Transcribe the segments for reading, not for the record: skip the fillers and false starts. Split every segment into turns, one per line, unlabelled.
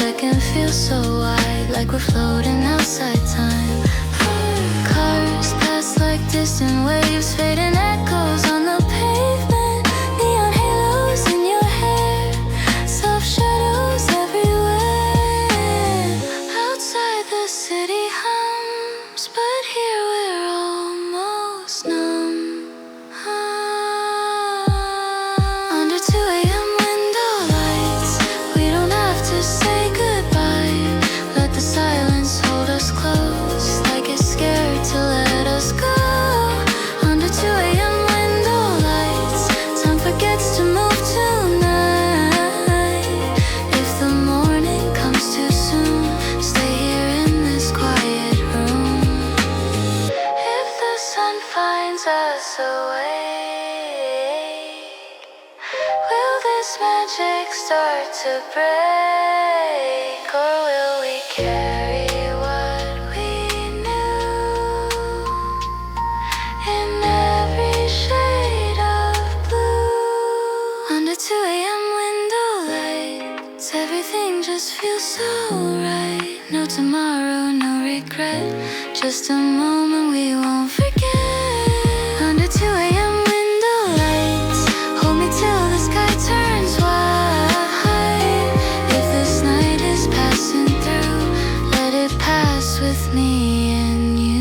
second feels so wide, like we're floating outside time. Cars pass like distant waves, fading echoes on the pavement. Neon halos in your hair, soft shadows everywhere. Outside the city hums, but here we're almost numb. Under 2 a.m. window lights, we don't have to say goodbye. Let the silence hold us close, like it's scared to let us go. Under 2 a.m. window lights, time forgets to move tonight. If the morning comes too soon, stay here in this quiet room. If the sun finds us awake, will this magic start to break? Or will we carry what we knew in every shade of blue? Under 2 a.m. window lights, everything just feels so right. No tomorrow, no regret, just a moment we won't forget. Under 2 a.m. window lights, hold me till the sky turns white. If this night is passing through, let it pass with me and you.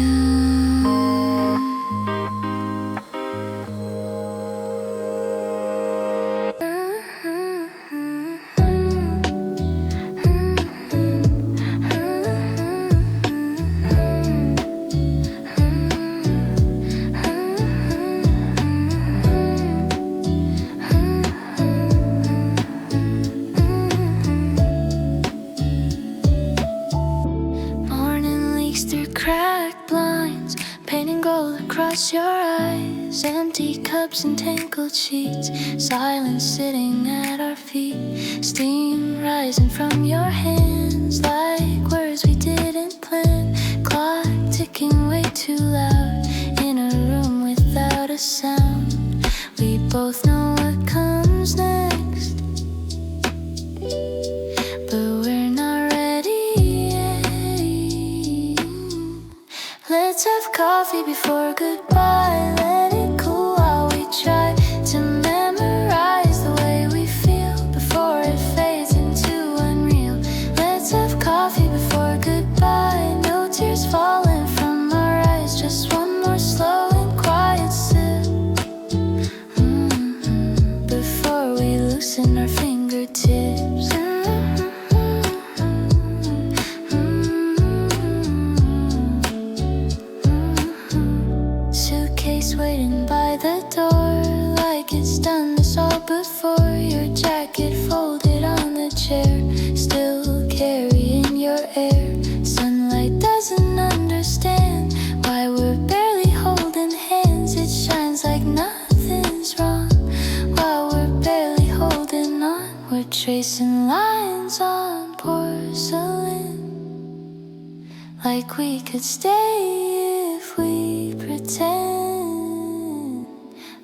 Morning leaks through cracked blinds, painting gold across your eyes. Empty cups and tangled sheets, silence sitting at our feet. Steam rising from your hands, like words we didn't plan. Clock ticking way too loud, in a room without a sound. We both know what comes next, but we're not ready yet. Let's have coffee before goodbye. Let it cool while we try to memorize the way we feel before it fades into unreal. Let's have coffee before goodbye. No tears falling from our eyes, just one more slow and quiet sip. Before we loosen our fingertips. Suitcase waiting by the door, like it's done this all before. Your jacket folded on the chair, still carrying your air. Sunlight doesn't understand why we're barely holding hands. It shines like nothing's wrong while we're barely holding on. We're tracing lines on porcelain, like we could stay if we pretend.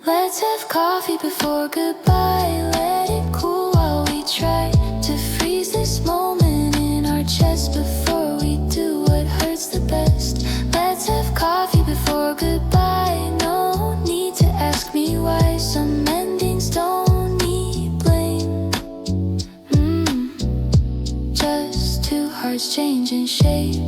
Let's have coffee before goodbye. Let it cool while we try to freeze this moment in our chest before we do what hurts the best. Let's have coffee before goodbye. No need to ask me why. Some endings don't need blame. Just two hearts changing shape.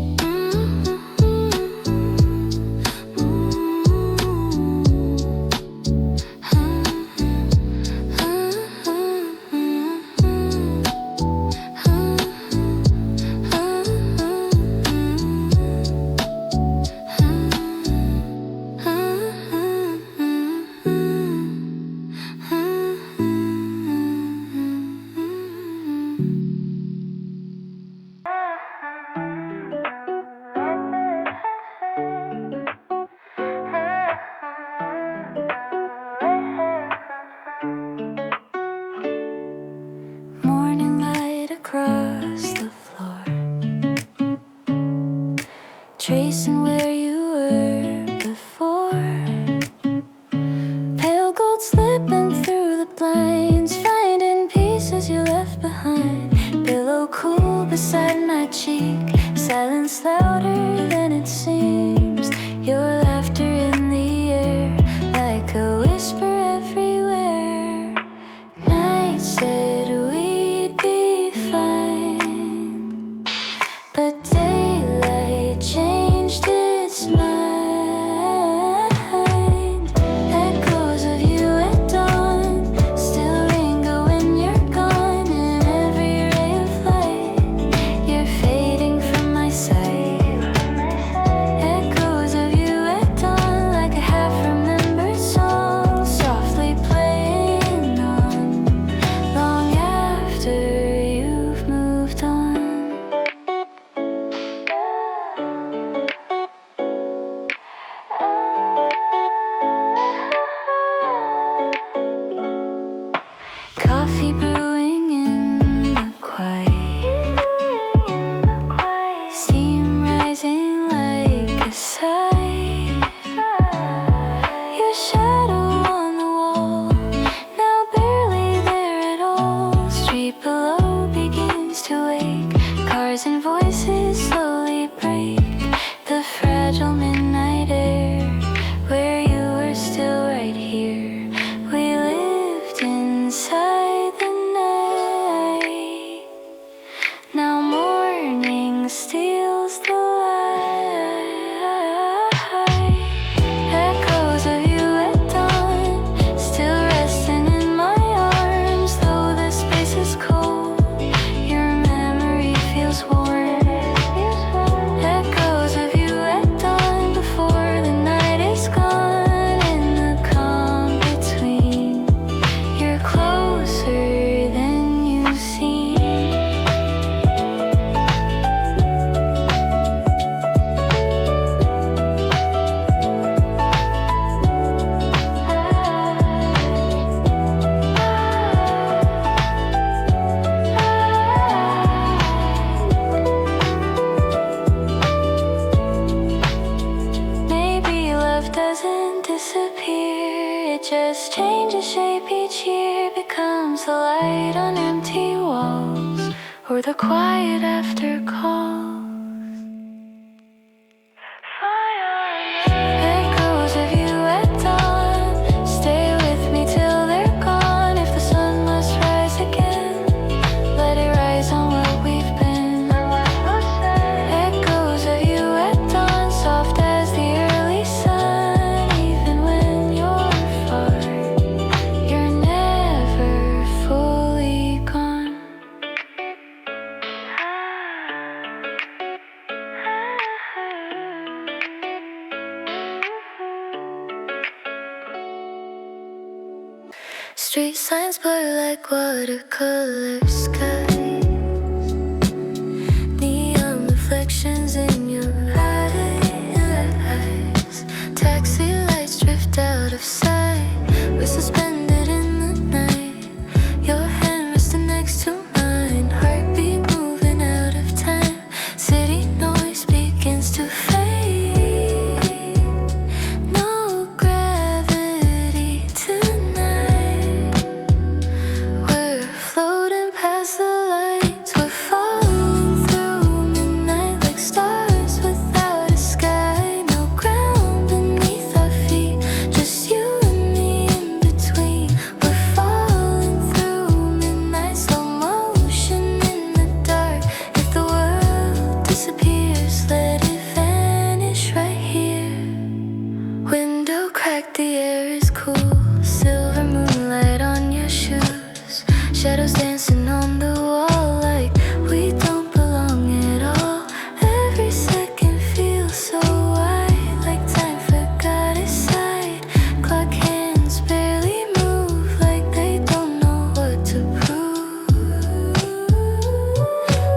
tracing where you were before. Pale gold slipping through the blinds, finding pieces you left behind. Pillow cool beside inside my cheek, silence louder than it seems. Your laughter in the air, like a whisper everywhere. Night said we'd be fine, but daylight changed its mind. Echoes of you at dawn still linger when you're gone. In every ray of light, you're fading from my sight. Echoes of you at dawn, like a half-remembered song, softly playing on, long after you've moved on. Coffee brewing in the quiet, steam rising like a sigh. Your shadow on the wall, now barely there at all. Street below begins to wake, cars and voices slowly break. The fragile midnight air, where you were still right here. We lived inside the night. Now morning steals the light. Echoes of you at dawn, still resting in my arms. Though the space is cold, your memory feels warm. Echoes of you at dawn, before the night is gone. In the calm between, you're closer than you seem. Maybe love doesn't disappear, it just changes shape each year. Becomes the light on empty walls, or the quiet after calls. Echoes of you at dawn, stay with me till they're gone. If the sun must rise again, let it rise on what we've been. Echoes of you at dawn, soft as the early sun. Even when you're far, you're never fully gone. Street signs blur like watercolor skies. Neon reflections in your eyes. Taxi lights drift out of sight. We're suspended in the night. Your hand resting next to mine. Heartbeat moving out of time. City noise begins to fade. No gravity tonight. We're floating past the lights. We're falling through midnight like stars without a sky. No ground beneath our feet, just you and me in between. We're falling through midnight, slow motion in the dark. If the world disappears, let it vanish right here. Window cracked, the air is cool. Silver moonlight on your shoes. Shadows dancing on the wall like we don't belong at all. Every second feels so wide, like time forgot its side. Clock hands barely move, like they don't know what to prove.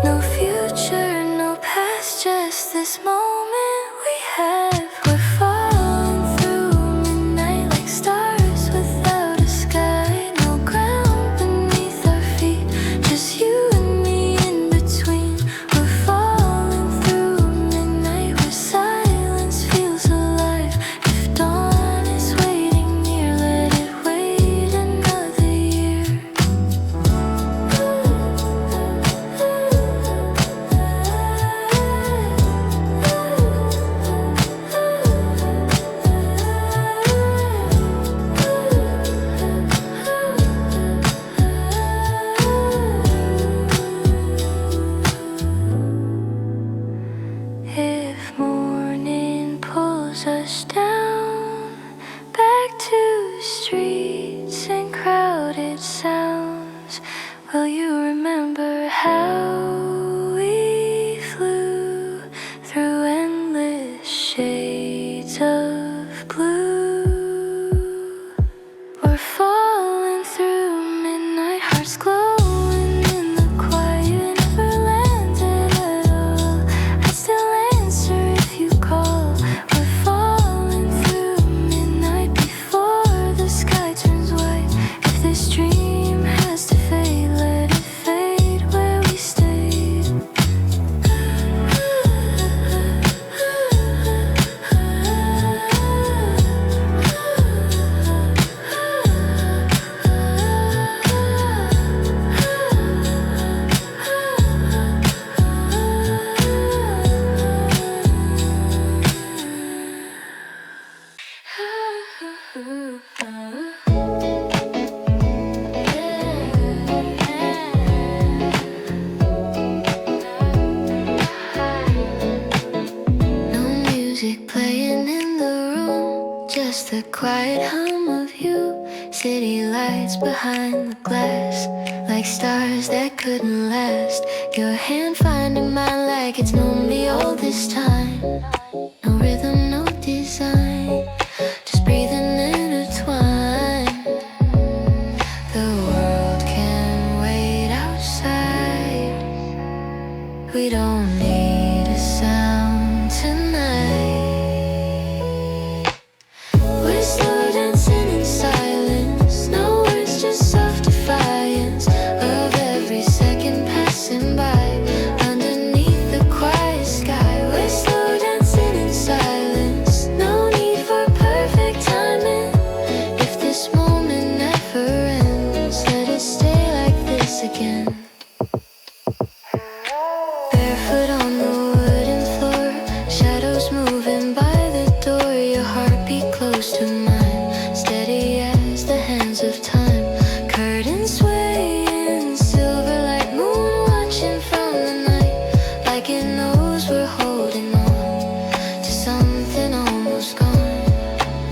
No future, no past, just this moment we have. We're falling through midnight like stars without a sky. No ground beneath our feet, just you and me in between. We're falling through midnight where silence feels alive. If dawn is waiting near, let it wait another year. the quiet hum of you. City lights behind the glass, like stars that couldn't last. Your hand finding mine like it's known me all this time. No rhythm, no design, just breathing intertwined. The world can wait outside. We don't need a sound tonight. We're slow dancing in silence, no words, just soft defiance of every second passing by underneath the quiet sky. We're slow dancing in silence, no need for perfect timing. If this moment never ends, let it stay like this again. Barefoot on the wooden floor, shadows moving by the door. Your heartbeat close to mine, steady as the hands of time. Curtains swaying, silver light, moon watching from the night, like it knows we're holding on to something almost gone.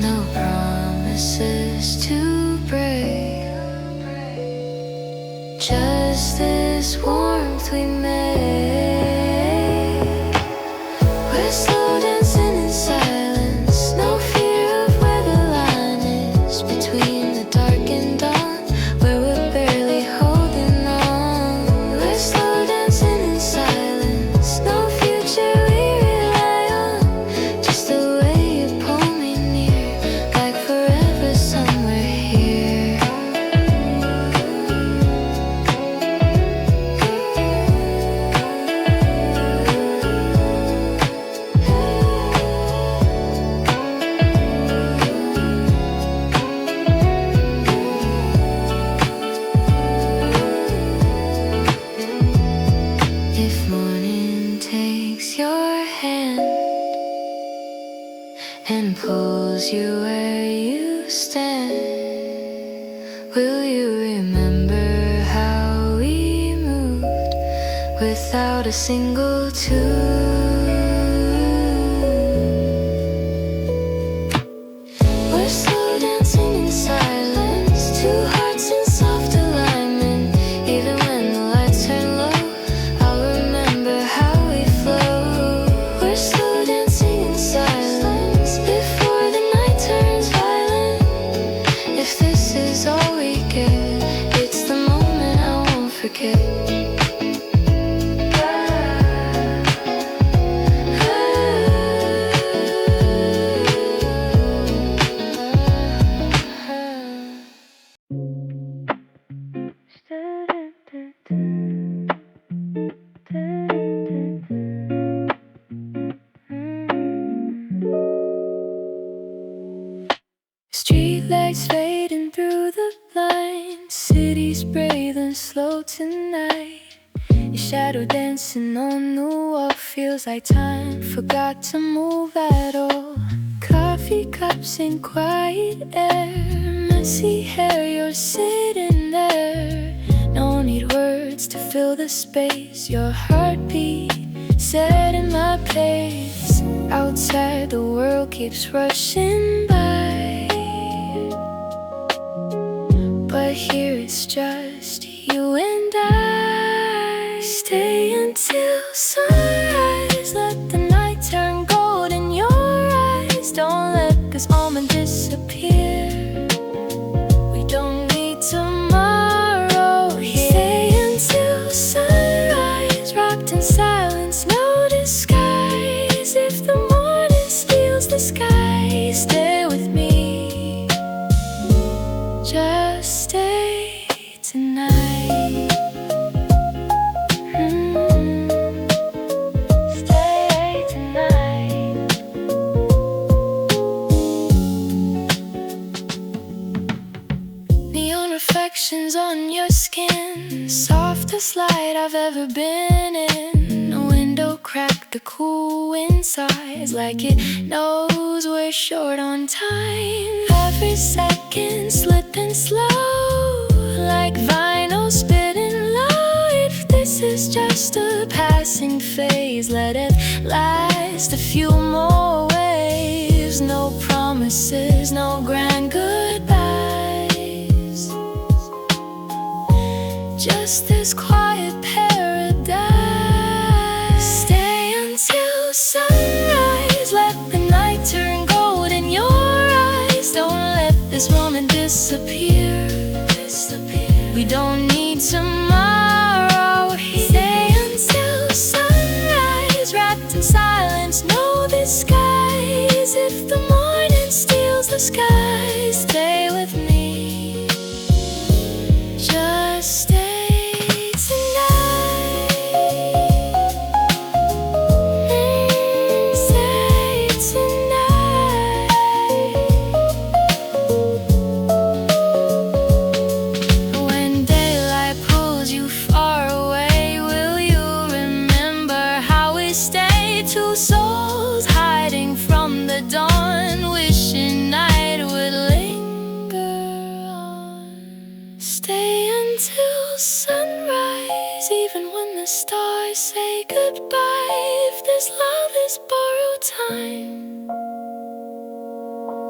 No promises to break, just this warmth we make. We're slow dancing in silence, no fear of where the line is between the dark and dawn, where we're barely holding on. We're slow dancing in silence, no future we rely on, just the way you pull me near, like forever somewhere here. If morning takes your hand and pulls you where you stand, will you remember how we moved without a single tune? We're slow dancing in silence, two hearts in soft alignment. Even when the lights turn low, I'll remember how we flow. We're slow dancing in silence before the night turns violent. If this is all we get, it's the moment I won't forget. Streetlights fading through the blinds, city's breathing slow tonight. Your shadow dancing on the wall, feels like time forgot to move at all. Coffee cups in quiet air, messy hair, you're sitting there. No need words to fill the space, your heartbeat set in my place. Outside the world keeps rushing by, but here it's just you and I. Stay until sunrise, let the night turn gold in your eyes. Don't let this moment disappear, we don't need tomorrow here. Stay until sunrise, rocked in silence, no disguise. If the morning steals the sky, stay with me, just stay tonight. Stay tonight. Neon reflections on your skin, softest light I've ever been in. A window cracked, the cool wind sighs like it knows we're short on time. Every second slipping slow, like vinyl spinning low. If this is just a passing phase, let it last a few more waves. No promise promises, no grand goodbyes. Just this quiet paradise. Stay until sunrise, let the night turn gold in your eyes. Don't let this moment disappear. We don't need tomorrow here. Stay until sunrise, wrapped in silence, no disguise. If the morning steals the sky, stay with me. Just stay. Two souls hiding from the dawn, wishing night would linger on. Stay until sunrise, even when the stars say goodbye. If this love is borrowed time,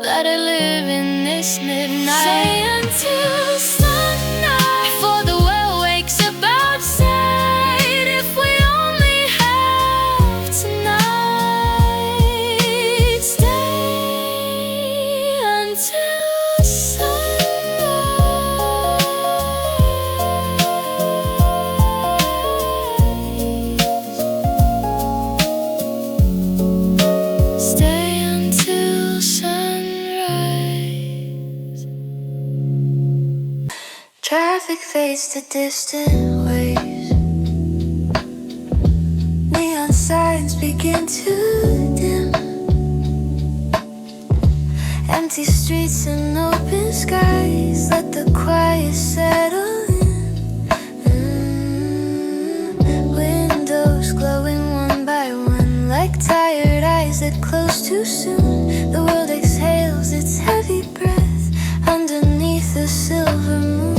let it live in this midnight. Stay until sunrise, before the world wakes up outside. If we only have tonight, stay until sunrise. Stay until sunrise. Traffic fades to distant waves. Neon signs begin to dim. Empty streets and open skies. Let the quiet settle in. Windows glowing one by one, like tired eyes that close too soon. The world exhales its heavy breath underneath the silver moon.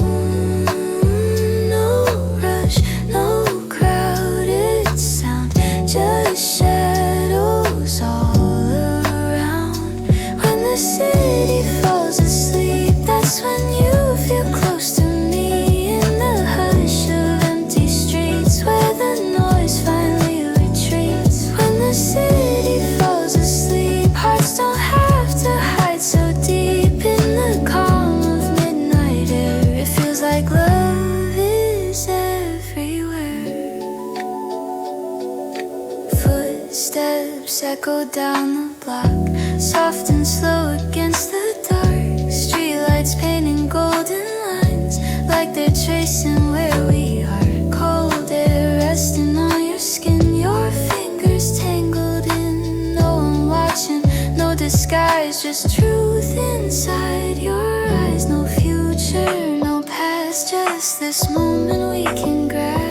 No rush, no crowded sound, just shadows all around. When the city falls asleep, that's when you feel close to me. In the hush of empty streets, where the noise finally retreats. When the city falls asleep, hearts don't have to hide so deep. In the calm of midnight air, it feels like love is everywhere. Footsteps echo down the block, soft and slow against the dark. Streetlights painting golden lines, like they're tracing where we are. Cold air resting on your skin, your fingers tangled in. No one watching, no disguise, just truth inside your eyes. No future, no past, just this moment we can grasp.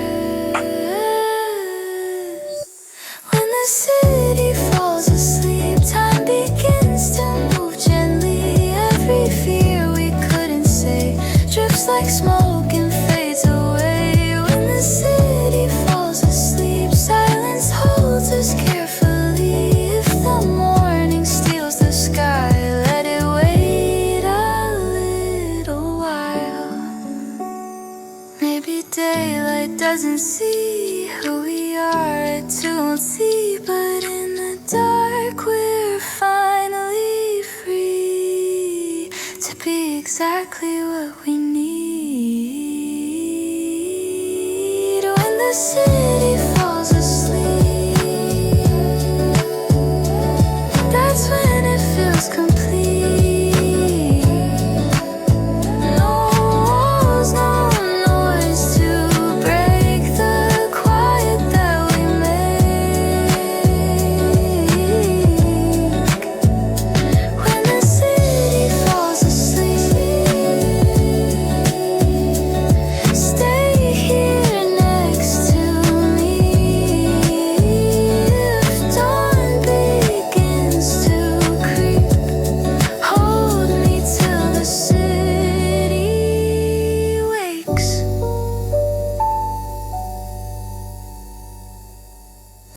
When the city falls asleep, time begins to move gently. Every fear we couldn't say drifts like smoke and fades away. When the city falls asleep, silence holds us carefully. If the morning steals the sky, let it wait a little while. Maybe daylight doesn't see who we are at 2:00, but in the dark we're finally free to be exactly what we need. When the city